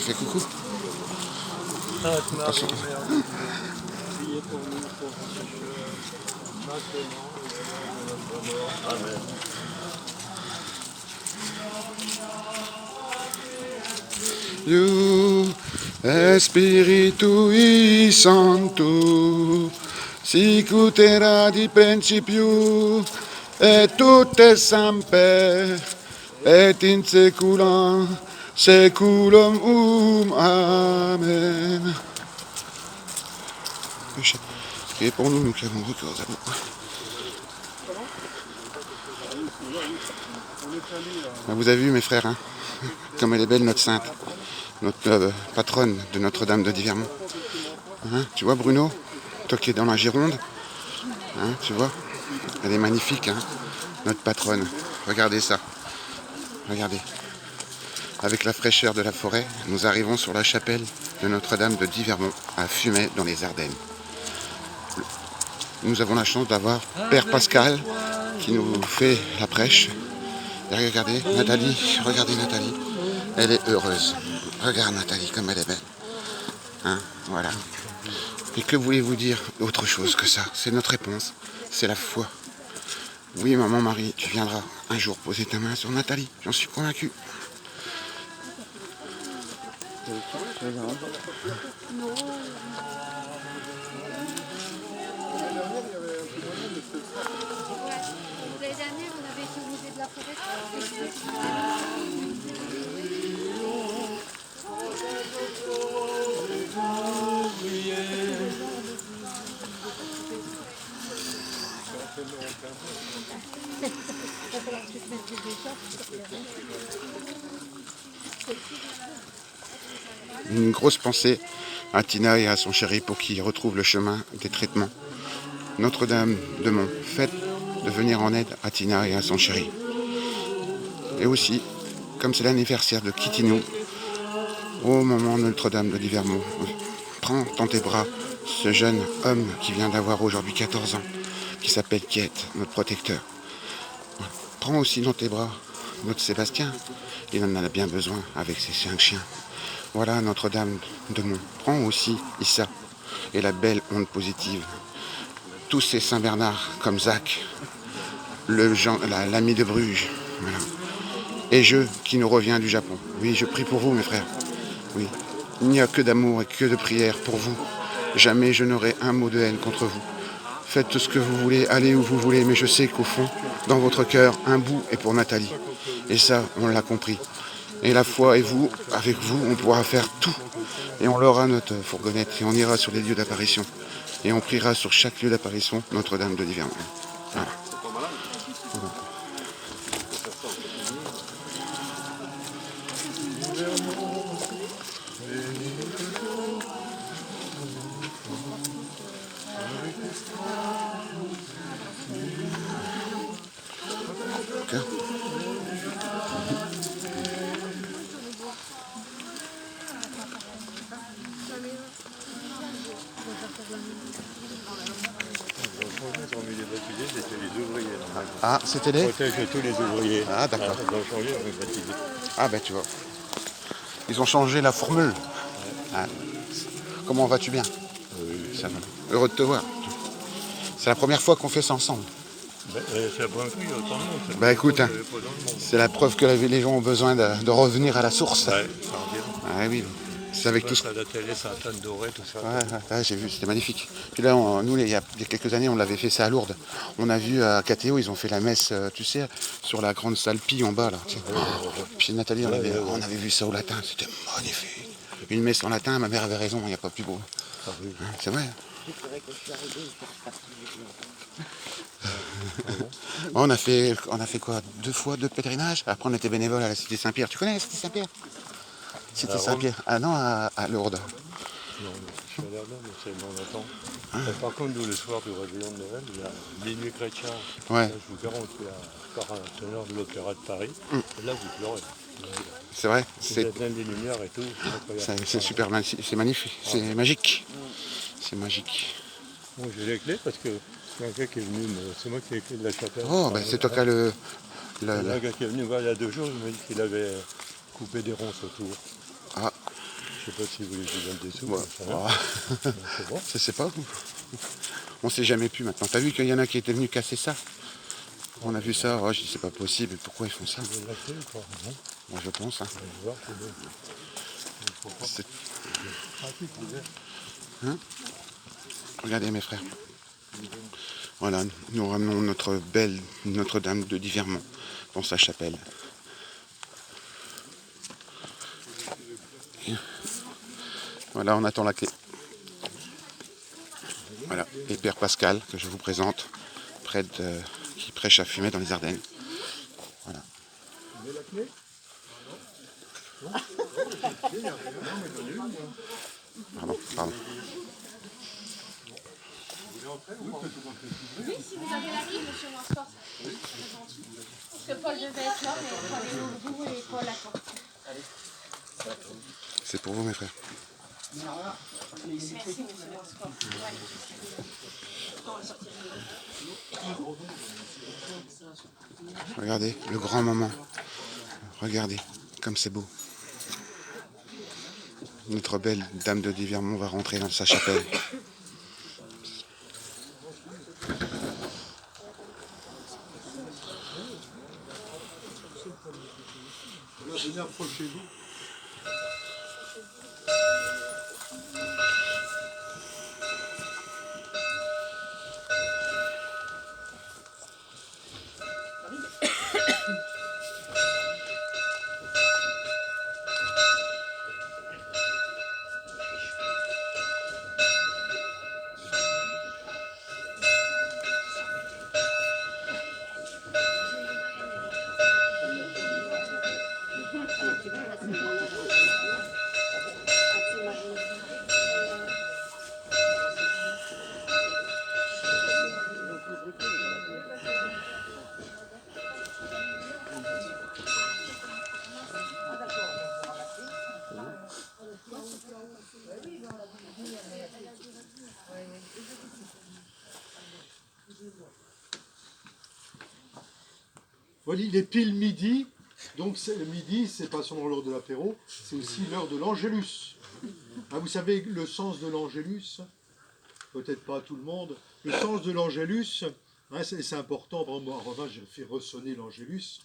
Tu fais coucou. Attention. You Espiritu Santo, sicut erat in principiu, et ut est semper, et in saecula saeculum. Amen. Priez pour nous, nous qui avons recours à vous. Vous avez vu mes frères, hein, comme elle est belle notre sainte, notre patronne de Notre-Dame de Divermont. Hein, tu vois Bruno, toi qui es dans la Gironde, hein, tu vois, elle est magnifique, hein, notre patronne. Regardez ça, regardez. Avec la fraîcheur de la forêt, nous arrivons sur la chapelle de Notre-Dame de Divermont, à Fumay dans les Ardennes. Nous avons la chance d'avoir Père Pascal qui nous fait la prêche. Et regardez Nathalie, elle est heureuse. Regarde Nathalie comme elle est belle. Hein, voilà. Et que voulez-vous dire autre chose que ça? C'est notre réponse, c'est la foi. Oui, maman Marie, tu viendras un jour poser ta main sur Nathalie, j'en suis convaincu. L'année dernière, on avait été au musée de la forêt. Une grosse pensée à Tina et à son chéri pour qu'ils retrouvent le chemin des traitements. Notre-Dame de Mont, faites de venir en aide à Tina et à son chéri. Et aussi, comme c'est l'anniversaire de Kitinou, au moment de Notre-Dame de Divermont, prends dans tes bras ce jeune homme qui vient d'avoir aujourd'hui 14 ans, qui s'appelle Kiet, notre protecteur. Prends aussi dans tes bras notre Sébastien, il en a bien besoin avec ses 5 chiens. Voilà Notre-Dame de Mont. Prends aussi Issa et la belle onde positive. Tous ces Saint-Bernard comme Zach, l'ami de Bruges. Voilà. Et je qui nous revient du Japon. Oui, je prie pour vous mes frères. Oui. Il n'y a que d'amour et que de prière pour vous. Jamais je n'aurai un mot de haine contre vous. Faites tout ce que vous voulez, allez où vous voulez, mais je sais qu'au fond, dans votre cœur, un bout est pour Nathalie. Et ça, on l'a compris. Et la foi et vous, avec vous, on pourra faire tout. Et on aura notre fourgonnette et on ira sur les lieux d'apparition. Et on priera sur chaque lieu d'apparition Notre-Dame de Divermont. Voilà. Okay. Ah, c'était les Protège tous les ouvriers. Ah, d'accord. Ils ont changé avec baptisé. Ah, ben tu vois. Ils ont changé la formule. Ah. Comment vas-tu bien? Ça va. Heureux de te voir. C'est la première fois qu'on fait ça ensemble. C'est la première fois qu'il y a autant de monde. Bah écoute, hein, c'est la preuve que les gens ont besoin de revenir à la source. Ouais, ça revient. Ah oui, c'est avec tout ce La télé, Sainte-Anne dorée, tout ça. Ouais, j'ai vu, c'était magnifique. Puis là, nous, il y a quelques années, on l'avait fait ça à Lourdes. On a vu à KTO, ils ont fait la messe, tu sais, sur la grande salle Pi en bas, là. Tu sais. Puis Nathalie, on avait vu ça au latin, c'était magnifique. Une messe en latin, ma mère avait raison, il n'y a pas plus beau. Hein, c'est vrai. On a fait quoi? 2 fois 2 pèlerinages. Après, on était bénévole à la Cité Saint-Pierre. Tu connais la Cité Saint-Pierre? Cité Saint-Pierre. Ah non, à Lourdes. Non, je suis allé là, mais c'est mon attend. Par contre, nous, le soir du réveillon de Noël, il y a minuit chrétien. Ouais. Là, je vous garantis, par un teneur de l'opéra de Paris. Et là, vous pleurez. C'est vrai. Vous êtes plein des lumières et tout. C'est super, c'est magnifique, c'est magique. C'est magique. Moi, j'ai les clés parce que c'est un gars qui est venu, c'est moi qui ai les clés de la chapelle. Oh, ben c'est toi qui as le... Un gars qui est venu voir il y a 2 jours, il m'a dit qu'il avait coupé des ronces autour. Ah, Je sais pas si vous voulez que je vous donne des sous. Ouais. Ça va. C'est bon. Je sais pas. On sait jamais plus maintenant. T'as vu qu'il y en a qui étaient venus casser ça? On a vu ça, oh, je dis c'est pas possible, pourquoi ils font ça? Vous l'avez fait ou pas? Non. Moi je pense. Hein. On va voir, c'est bon. Il faut pas. C'est- Pratique, vous êtes. Hein? Regardez mes frères. Voilà, nous ramenons notre belle Notre-Dame de Divermont dans sa chapelle. Et voilà, on attend la clé. Voilà, et Père Pascal que je vous présente, prêtre qui prêche à Fumet dans les Ardennes. Voilà. Vous avez la clé? Pardon. Oui, si vous avez la clé, monsieur Mansfort, ça serait gentil. Parce que Paul devait être là, mais Paul est au bout et Paul attend. C'est pour vous mes frères. Merci, monsieur Mansfort. Regardez, le grand moment. Regardez, comme c'est beau. Notre belle Dame de Divermont va rentrer dans sa chapelle. Approchez-vous. Voilà, il est pile midi, donc le midi, c'est pas seulement l'heure de l'apéro, c'est aussi l'heure de l'Angélus. Ah, vous savez le sens de l'Angélus? Peut-être pas tout le monde. Le sens de l'Angélus, hein, c'est important. Par exemple, moi, en revanche, j'ai fait ressonner l'Angélus.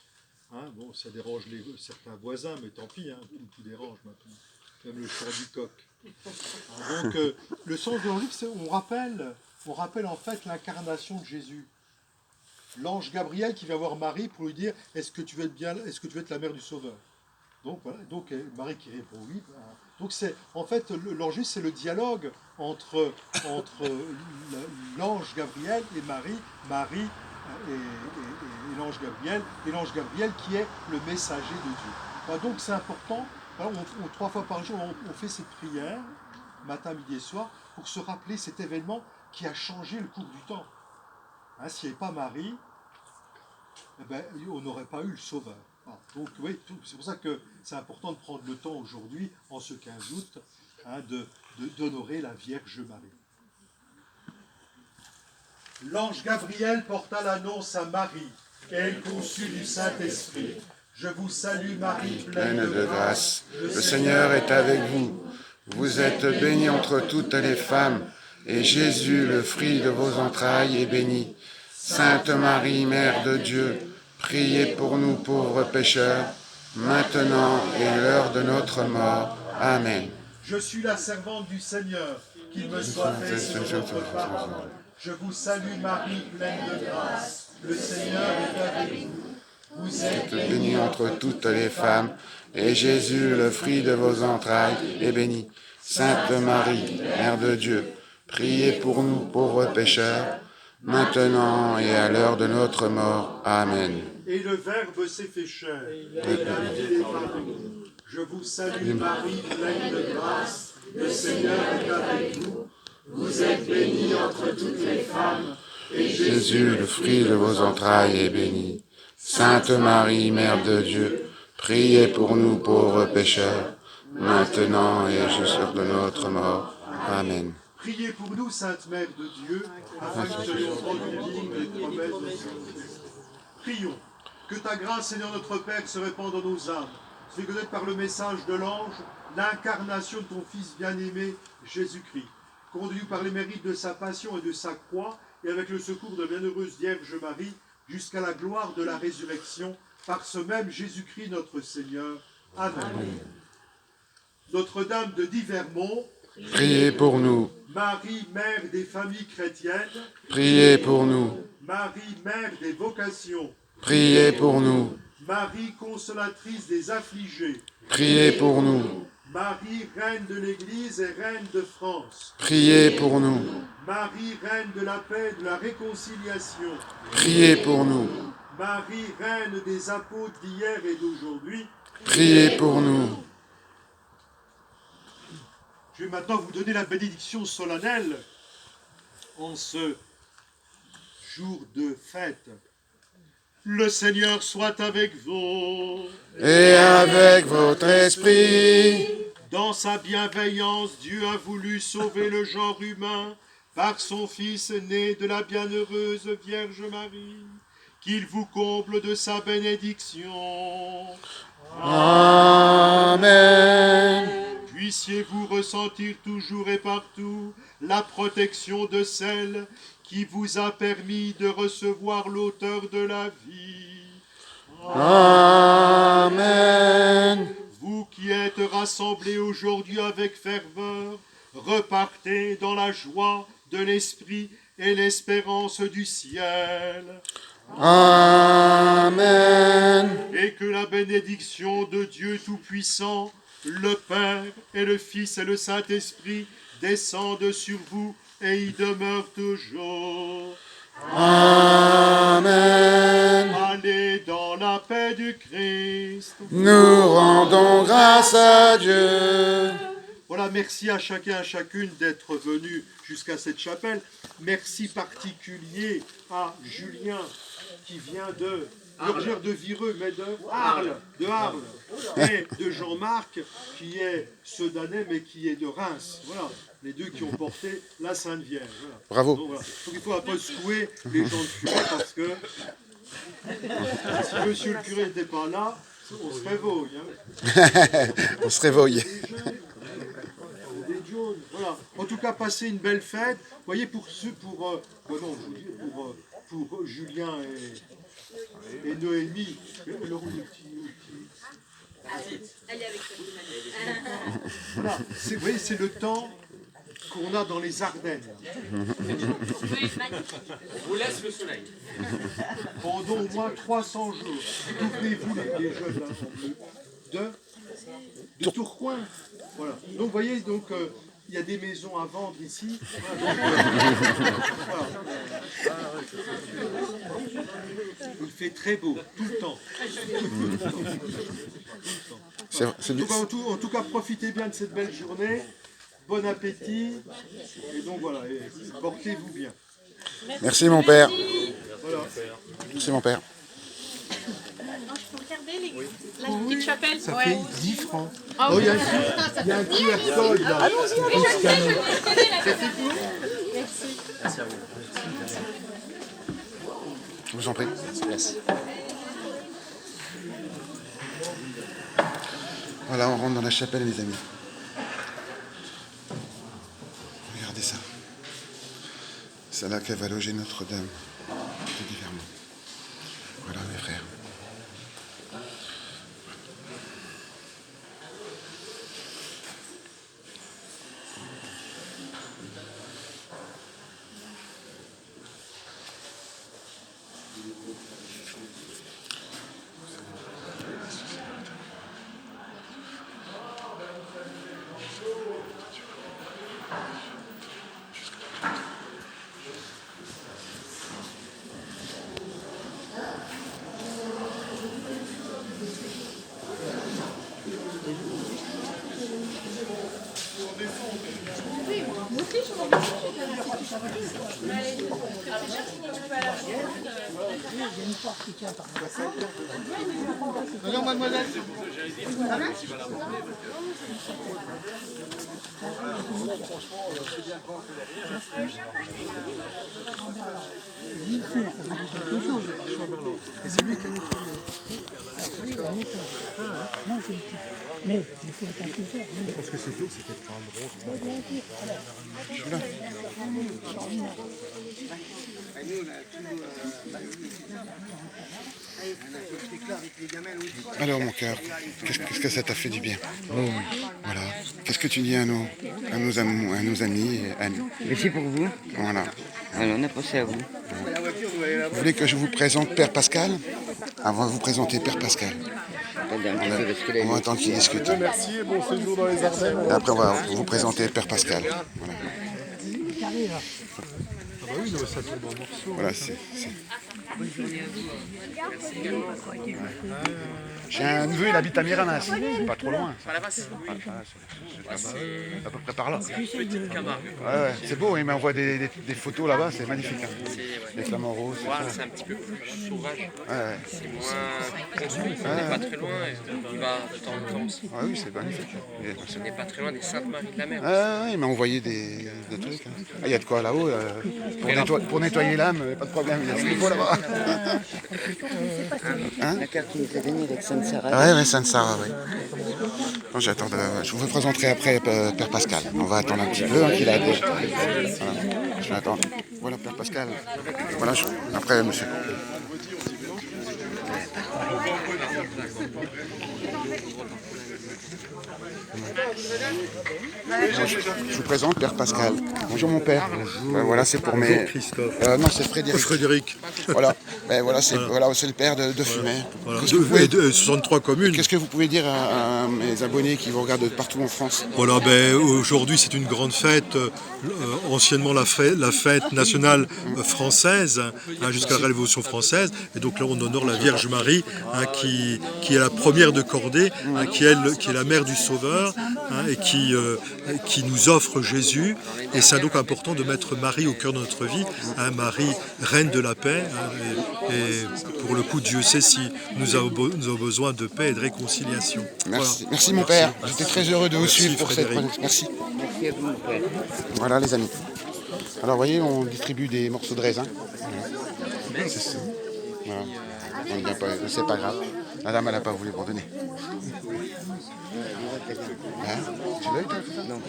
Hein, bon, ça dérange certains voisins, mais tant pis, hein, tout dérange maintenant. Même le chant du coq. Hein, donc, le sens de l'Angélus, on rappelle en fait l'incarnation de Jésus. L'ange Gabriel qui va voir Marie pour lui dire est-ce que tu veux être la mère du Sauveur? Donc voilà, donc Marie qui répond oui. Donc c'est en fait l'Angélus, c'est le dialogue entre l'ange Gabriel et Marie et l'ange Gabriel, qui est le messager de Dieu. Voilà, donc c'est important. Voilà, 3 fois par jour on fait cette prière, matin, midi et soir, pour se rappeler cet événement qui a changé le cours du temps. Hein, s'il n'y avait pas Marie, eh ben, on n'aurait pas eu le Sauveur. Voilà. Donc oui, c'est pour ça que c'est important de prendre le temps aujourd'hui, en ce 15 août, hein, d'honorer la Vierge Marie. L'ange Gabriel porta l'annonce à Marie, qu'elle conçut du Saint-Esprit. Je vous salue Marie, Pleine de grâce, le Seigneur est avec vous. Vous êtes bénie entre toutes les femmes, et Jésus, le fruit de vos entrailles, est béni. Sainte Marie, Mère de Dieu, priez pour nous pauvres pécheurs, maintenant et à l'heure de notre mort. Amen. Je suis la servante du Seigneur, qu'il me soit fait selon votre parole. Je vous salue Marie, pleine de grâce, le Seigneur est avec vous. Vous êtes bénie entre toutes les femmes, et Jésus, le fruit de vos entrailles, est béni. Sainte Marie, Mère de Dieu, priez pour nous pauvres pécheurs, maintenant et à l'heure de notre mort. Amen. Et le Verbe s'est fait chair. Je vous salue Marie, pleine de grâce, le Seigneur est avec vous. Vous êtes bénie entre toutes les femmes, et Jésus, le fruit de vos entrailles, est béni. Sainte Marie, Mère de Dieu, priez pour nous pauvres pécheurs, maintenant et à l'heure de notre mort. Amen. priez pour nous, Sainte Mère de Dieu, afin que nous soyons rendus dignes des promesses de Dieu. Prions. Que ta grâce, Seigneur notre Père, se répande dans nos âmes, fais connaître par le message de l'ange l'incarnation de ton Fils bien-aimé, Jésus-Christ. Conduit par les mérites de sa passion et de sa croix, et avec le secours de la bienheureuse Vierge Marie, jusqu'à la gloire de la résurrection, par ce même Jésus-Christ notre Seigneur. Amen. Amen. Notre-Dame de Divermont, Priez pour nous. Marie, mère des familles chrétiennes, Priez pour nous. Marie, mère des vocations, Priez pour nous. Marie, consolatrice des affligés, Priez pour nous. Marie, reine de l'Église et reine de France, Priez pour nous. Marie, reine de la paix et de la réconciliation, Priez pour nous. Marie, reine des apôtres d'hier et d'aujourd'hui, Priez pour nous. Je vais maintenant vous donner la bénédiction solennelle en ce jour de fête. Le Seigneur soit avec vous. Et avec votre esprit. Dans sa bienveillance, Dieu a voulu sauver le genre humain par son Fils né de la bienheureuse Vierge Marie. Qu'il vous comble de sa bénédiction. Amen. Puissiez-vous ressentir toujours et partout la protection de celle qui vous a permis de recevoir l'auteur de la vie. Amen. Vous qui êtes rassemblés aujourd'hui avec ferveur, repartez dans la joie de l'Esprit et l'espérance du ciel. Amen. Et que la bénédiction de Dieu Tout-Puissant, le Père et le Fils et le Saint-Esprit descendent sur vous et y demeurent toujours. Amen. Allez dans la paix du Christ. Nous rendons grâce à Dieu. Voilà, merci à chacun et à chacune d'être venu jusqu'à cette chapelle. Merci particulier à Julien qui vient de l'originaire de Vireux, mais de Arles, et de Jean-Marc qui est Sedanais mais qui est de Reims. Voilà, les deux qui ont porté la Sainte Vierge. Voilà. Bravo. Donc, voilà. Donc, il faut un peu secouer les gens de curé parce que si monsieur le curé n'était pas là, on se réveille. Hein. On se réveille. Voilà. En tout cas, passez une belle fête. Vous voyez, pour Julien et Noémie, leur voilà. Vous voyez, c'est le temps qu'on a dans les Ardennes. On vous laisse le soleil. Pendant au moins 300 jours. Souvenez-vous, les jeunes là, de Tourcoing. Voilà. Donc, vous voyez, donc, il y a des maisons à vendre ici. Voilà. Il fait très beau, tout le temps. En tout cas, profitez bien de cette belle journée. Bon appétit. Et donc voilà, et portez-vous bien. Merci mon père. Voilà. Merci mon père. Je peux regarder la petite chapelle. Ça fait 10 francs. Oh, il y a un QR code là. Allons-y. Merci à vous. Je vous en prie. Merci. Voilà, on rentre dans la chapelle, les amis. Regardez ça. C'est là qu'elle va loger Notre-Dame de Divermont. Voilà, mes frères. Bonjour mademoiselle. Alors mon cœur, qu'est-ce que ça t'a fait du bien? Voilà. Qu'est-ce que tu dis à nos amis et à nous? Merci pour vous. Voilà. Alors, on a pensé à vous. Vous voulez que je vous présente Père Pascal? Avant de vous présenter Père Pascal. On va attendre qu'il discute. Merci et bon séjour dans les Ardennes. Et après, on va vous présenter Père Pascal. Voilà. Ah bah oui, non, ça tombe en morceaux. Voilà, J'ai un neveu, il habite à Miramas. C'est pas trop loin. À peu près par là. Ouais, c'est beau, il m'envoie des photos là-bas, c'est magnifique. Hein. Les flamants roses. C'est un petit peu plus sauvage. Ouais. C'est moins construit. On n'est pas très loin. Il va de temps en temps aussi. Ouais, oui, c'est magnifique. On n'est pas très loin des Saintes-Maries de la Mer. Ouais, il m'a envoyé des trucs. Hein. Ah, il y a de quoi là-haut pour nettoyer l'âme, pas de problème. Il y a ce qu'il faut là-bas. Hein? La carte qui nous est donnée avec Sainte-Sarah. Ouais, Sainte-Sarah, oui. Bon, je vous présenterai après Père Pascal. On va attendre un petit peu hein, qu'il a des... Voilà. Je vais attendre. Voilà Père Pascal. Voilà, après monsieur. Je vous présente Père Pascal. Bonjour mon père. Voilà, c'est pour mes... Christophe. Non, c'est Frédéric. Frédéric. Voilà. Voilà, c'est le père de Fumet. Voilà. 63 communes. Qu'est-ce que vous pouvez dire à mes abonnés qui vous regardent partout en France? Voilà, aujourd'hui c'est une grande fête, anciennement la fête nationale française, hein, jusqu'à la Révolution française. Et donc là on honore la Vierge Marie, hein, qui est la première de cordée, hein, qui est la mère du Sauveur, hein, et qui nous offre Jésus. Et c'est donc important de mettre Marie au cœur de notre vie, hein, Marie, reine de la paix. Hein, et pour le coup, Dieu sait si nous avons besoin de paix et de réconciliation. Merci, Voilà. merci mon père. J'étais très heureux de vous suivre pour cette Frédéric. chronique. Merci. Merci à vous, mon père. Voilà les amis. Alors vous voyez, on distribue des morceaux de raisin. Voilà. C'est pas grave. La dame, elle n'a pas voulu m'en donner. Hein? Tu l'as eu toi? Non.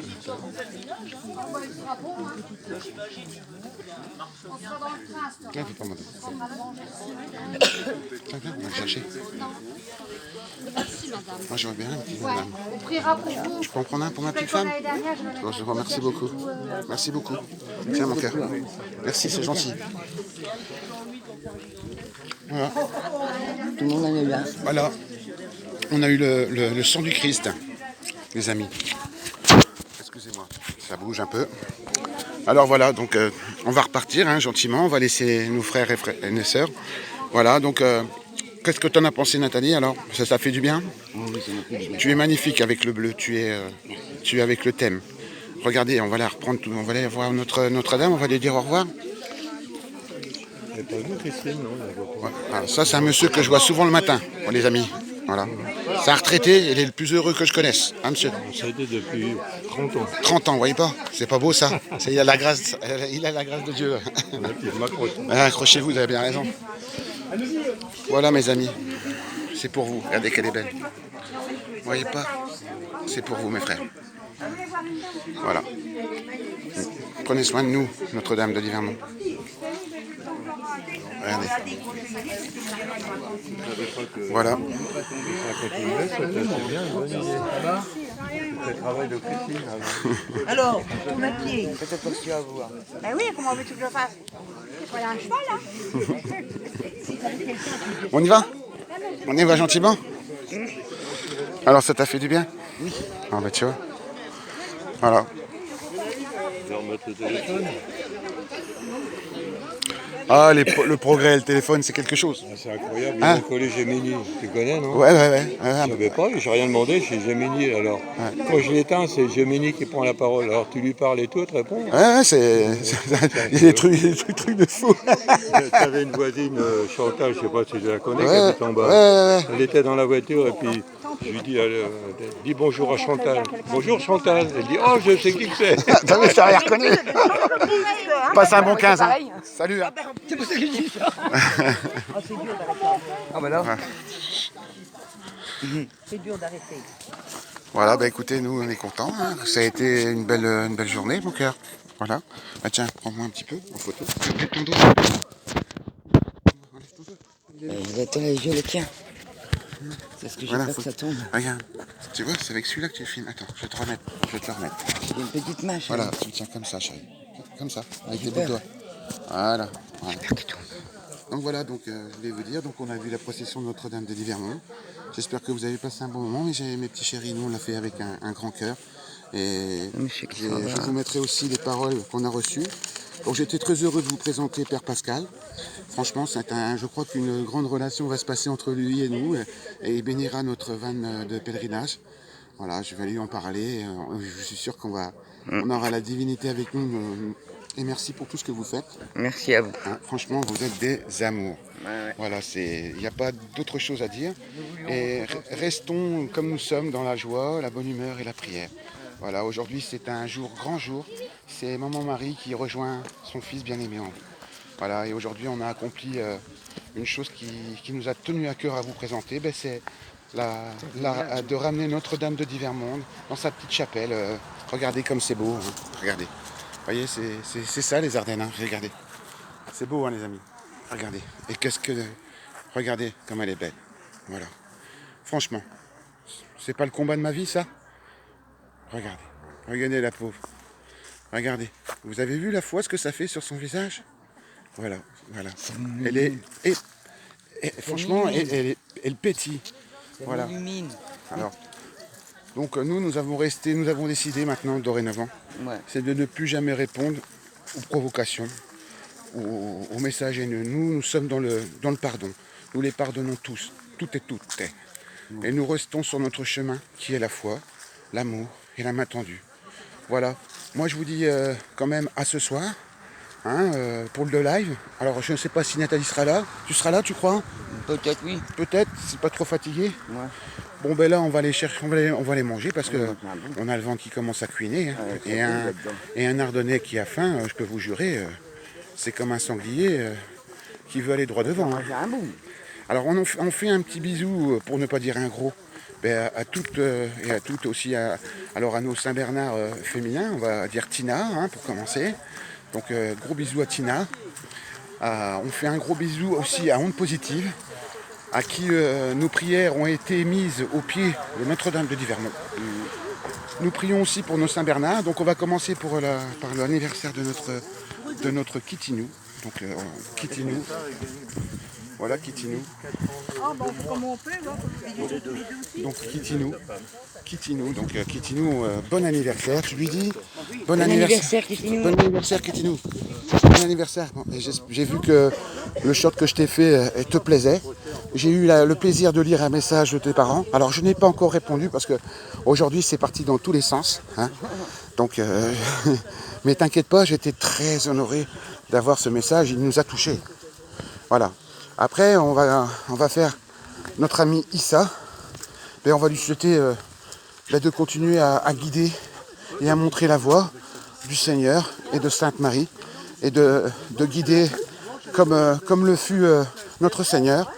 Viens, faut pas m'en donner. Viens, on va le chercher. Moi j'aurais bien un petit madame. On priera pour vous. Je peux en prendre un pour ma petite femme? Bon, je vous remercie beaucoup. Merci beaucoup. Tiens mon cœur. Merci, c'est gentil. Voilà. Tout le monde en est là. Voilà. On a eu le sang du Christ, les amis. Excusez-moi, ça bouge un peu. Alors voilà, donc on va repartir hein, gentiment. On va laisser nos frères et nos sœurs. Voilà, donc qu'est-ce que tu en as pensé, Nathalie? Alors, ça fait du bien? Oui, ça m'a fait du bien. Tu es magnifique avec le bleu, tu es avec le thème. Regardez, on va la reprendre, on va aller voir Notre-Dame, on va lui dire au revoir. Elle n'est pas venue, Christine, non? Ouais. Alors, ça, c'est un monsieur que je vois souvent le matin, les amis. Voilà. C'est un retraité, il est le plus heureux que je connaisse, hein, monsieur? Ça a été depuis 30 ans. 30 ans, vous voyez pas? C'est pas beau ça? Il a la grâce de Dieu. Accrochez-vous, vous avez bien raison. Voilà mes amis, c'est pour vous. Regardez qu'elle est belle. Vous voyez pas? C'est pour vous mes frères. Voilà. Prenez soin de nous, Notre-Dame de Livermont. Regardez. Voilà. Alors, pour mes pieds. Faites attention à vous. Hein. Ben oui, comment veux-tu que je fasse? Il faut aller à un cheval, là. On y va? On y va gentiment? Alors ça t'a fait du bien? Oui. Ah bah tu vois. Voilà. Je vais remettre le téléphone. Ah, le progrès, le téléphone, c'est quelque chose. C'est incroyable, Hein? ils ont collé Gemini. Tu connais, non? Ouais. Je ne savais pas, j'ai rien demandé, c'est Gemini. Alors, quand je l'éteins, c'est Gemini qui prend la parole. Alors, tu lui parles et tout, elle te répond. Ouais, il y a des trucs de fou. Tu avais une voisine, Chantal, je ne sais pas si tu la connais, qui Ouais, habite en bas. ouais. Elle était dans la voiture et puis Je lui dis, dis bonjour à Chantal. Bonjour Chantal. Elle dit, oh, je sais qui que c'est. T'as vu, je t'avais reconnu. Passe un bon 15. Hein. Salut. Hein. C'est pour ça que je dis ça. Ah bah là. C'est dur d'arrêter. Voilà, bah écoutez, nous on est contents. Hein. Ça a été une belle journée, mon cœur. Voilà. Bah tiens, prends-moi un petit peu en photo. Enlève ton dos. Attends, je le tiens. C'est ce que j'ai Voilà, peur que ça tombe. Regarde, tu vois, c'est avec celui-là que tu filmes. Attends, je vais te le remettre. J'ai une petite main, chérie. Voilà, tu le tiens comme ça, chérie. Comme ça, avec tes beaux doigts. Voilà. Donc voilà, je voulais vous dire, donc on a vu la procession de Notre-Dame de Livermont. J'espère que vous avez passé un bon moment, mais mes petits chéris, nous on l'a fait avec un grand cœur. Et je vous mettrai aussi les paroles qu'on a reçues. Donc j'étais très heureux de vous présenter Père Pascal. Franchement, je crois qu'une grande relation va se passer entre lui et nous, et il bénira notre van de pèlerinage. Voilà, je vais lui en parler. Je suis sûr qu'on aura la divinité avec nous. Et merci pour tout ce que vous faites. Merci à vous. Hein, franchement, vous êtes des amours. Ouais. Voilà, il n'y a pas d'autre chose à dire. Et restons comme nous sommes dans la joie, la bonne humeur et la prière. Voilà, aujourd'hui c'est un grand jour. C'est Maman Marie qui rejoint son fils bien-aimé en vie. Voilà, et aujourd'hui on a accompli une chose qui nous a tenu à cœur à vous présenter. C'est de ramener Notre-Dame de Livermont dans sa petite chapelle. Regardez comme c'est beau. Hein. Regardez. Vous voyez, c'est ça les Ardennes. Hein. Regardez. C'est beau, hein, les amis. Regardez. Et regardez comme elle est belle. Voilà. Franchement, c'est pas le combat de ma vie, ça? Regardez. Regardez la pauvre. Regardez. Vous avez vu la foi, ce que ça fait sur son visage? Voilà. Elle est... franchement, elle pétille. Voilà. Alors, donc nous avons décidé maintenant, dorénavant, c'est de ne plus jamais répondre aux provocations, aux messages haineux. Nous sommes dans le pardon. Nous les pardonnons tous, toutes et toutes. Et nous restons sur notre chemin, qui est la foi, l'amour et la main tendue. Voilà. Moi, je vous dis quand même à ce soir, hein, pour le live. Alors, je ne sais pas si Nathalie sera là. Tu seras là, tu crois? Peut-être, oui. Peut-être, c'est pas trop fatigué. Ouais. Bon, ben là, on va les chercher, on va les manger parce que on a le ventre qui commence à cuiner. Hein. Et un Ardennais qui a faim, je peux vous jurer, c'est comme un sanglier qui veut aller droit devant. Hein. Alors, on fait un petit bisou, pour ne pas dire un gros, à toutes et à toutes aussi. Alors, à nos Saint-Bernard féminins, on va dire Tina, hein, pour commencer. Donc, gros bisou à Tina. On fait un gros bisou aussi à Onde Positive, à qui nos prières ont été mises au pied de Notre-Dame de Livermont. Nous prions aussi pour nos Saint-Bernard. Donc on va commencer par l'anniversaire de notre Kitinou. Donc Kitinou. Voilà Kitinou. Donc Kitinou. Donc Kitinou, bon anniversaire. Je lui dis bon anniversaire Kitinou. Bon anniversaire Kitinou. Bon anniversaire. Et j'ai vu que le short que je t'ai fait te plaisait. J'ai eu le plaisir de lire un message de tes parents. Alors je n'ai pas encore répondu parce que aujourd'hui c'est parti dans tous les sens. Hein. Donc, mais t'inquiète pas, j'étais très honoré d'avoir ce message. Il nous a touchés. Voilà. Après, on va faire notre ami Issa. Et on va lui souhaiter de continuer à guider et à montrer la voie du Seigneur et de Sainte Marie. Et de guider comme le fut notre Seigneur.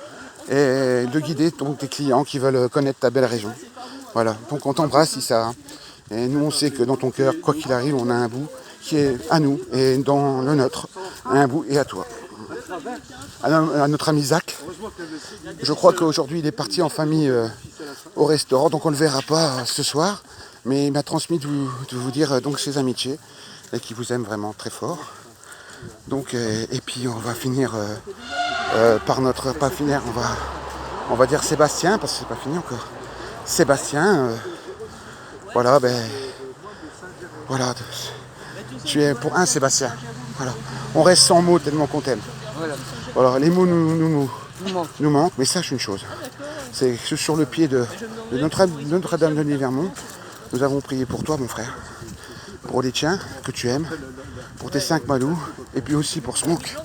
Et de guider donc tes clients qui veulent connaître ta belle région. Voilà, donc on t'embrasse Issa. Et nous on sait que dans ton cœur, quoi qu'il arrive, on a un bout qui est à nous. Et dans le nôtre, un bout est à toi. À notre ami Zach, je crois qu'aujourd'hui il est parti en famille au restaurant, donc on ne le verra pas ce soir. Mais il m'a transmis de vous dire donc ses amitiés et qu'il vous aime vraiment très fort. Donc, et puis on va finir par notre... Pas finir, on va dire Sébastien, parce que c'est pas fini encore. Sébastien, voilà, voilà. Tu es pour un Sébastien. Voilà. On reste sans mots tellement qu'on t'aime. Voilà, les mots nous manquent, mais sache une chose. C'est que sur le pied de Notre-Dame de Livermont, nous avons prié pour toi, mon frère. Pour les tiens que tu aimes, pour tes 5 malous, et puis aussi pour Smoke,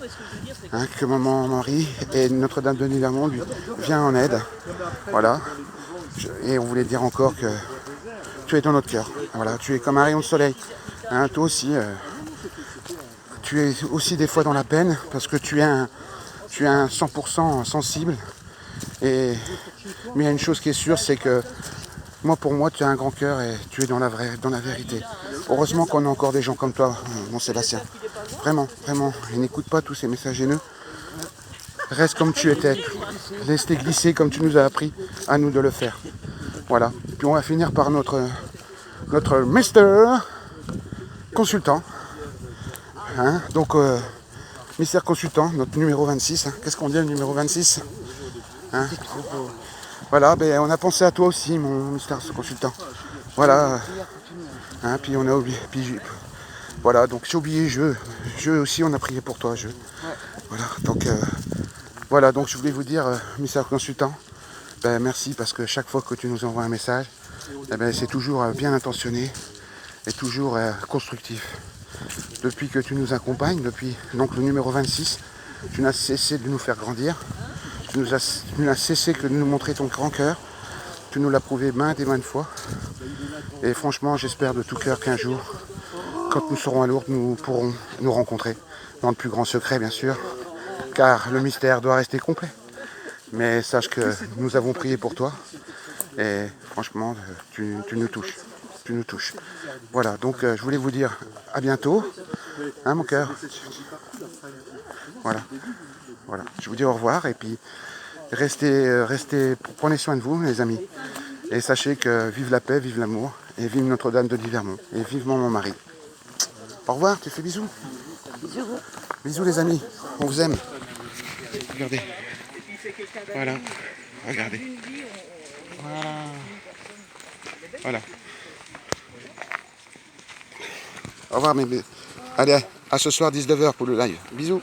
hein, que Maman Marie et Notre-Dame de Livermont lui vient en aide. Voilà. Et on voulait dire encore que tu es dans notre cœur. Voilà, tu es comme un rayon de soleil. Hein, toi aussi, tu es aussi des fois dans la peine parce que tu es un 100% sensible. Mais il y a une chose qui est sûre, c'est que pour moi, tu as un grand cœur et tu es dans la vérité. Heureusement qu'on a encore des gens comme toi, mon Sébastien. Vraiment, vraiment. Et n'écoute pas tous ces messages haineux. Reste comme tu étais. Laisse-les glisser comme tu nous as appris à nous de le faire. Voilà. Puis on va finir par notre Mr. Consultant. Hein, donc, Mr. Consultant, notre numéro 26. Hein. Qu'est-ce qu'on dit le numéro 26 hein? Voilà, ben, on a pensé à toi aussi, mon Mr. Consultant. Voilà. Hein, puis on a oublié. Puis, voilà, donc j'ai oublié je aussi, on a prié pour toi, je. Voilà, donc je voulais vous dire, Mr. Consultant, ben, merci parce que chaque fois que tu nous envoies un message, eh ben, c'est toujours bien intentionné et toujours constructif. Depuis que tu nous accompagnes, depuis donc le numéro 26, tu n'as cessé de nous faire grandir, tu n'as cessé que de nous montrer ton grand cœur, tu nous l'as prouvé maintes et maintes fois. Et franchement, j'espère de tout cœur qu'un jour, quand nous serons à Lourdes, nous pourrons nous rencontrer dans le plus grand secret, bien sûr, car le mystère doit rester complet. Mais sache que nous avons prié pour toi et franchement, tu nous touches. Tu nous touches. Voilà, donc je voulais vous dire à bientôt, hein, mon cœur. Voilà, voilà. Je vous dis au revoir et puis restez, prenez soin de vous, les amis. Et sachez que vive la paix, vive l'amour et vive Notre-Dame de Livermont et vivement mon mari. Au revoir, tu fais bisous. Bisous les amis, on vous aime. Regardez. Voilà, regardez. Voilà. Au revoir mes... Allez, à ce soir 19h pour le live. Bisous.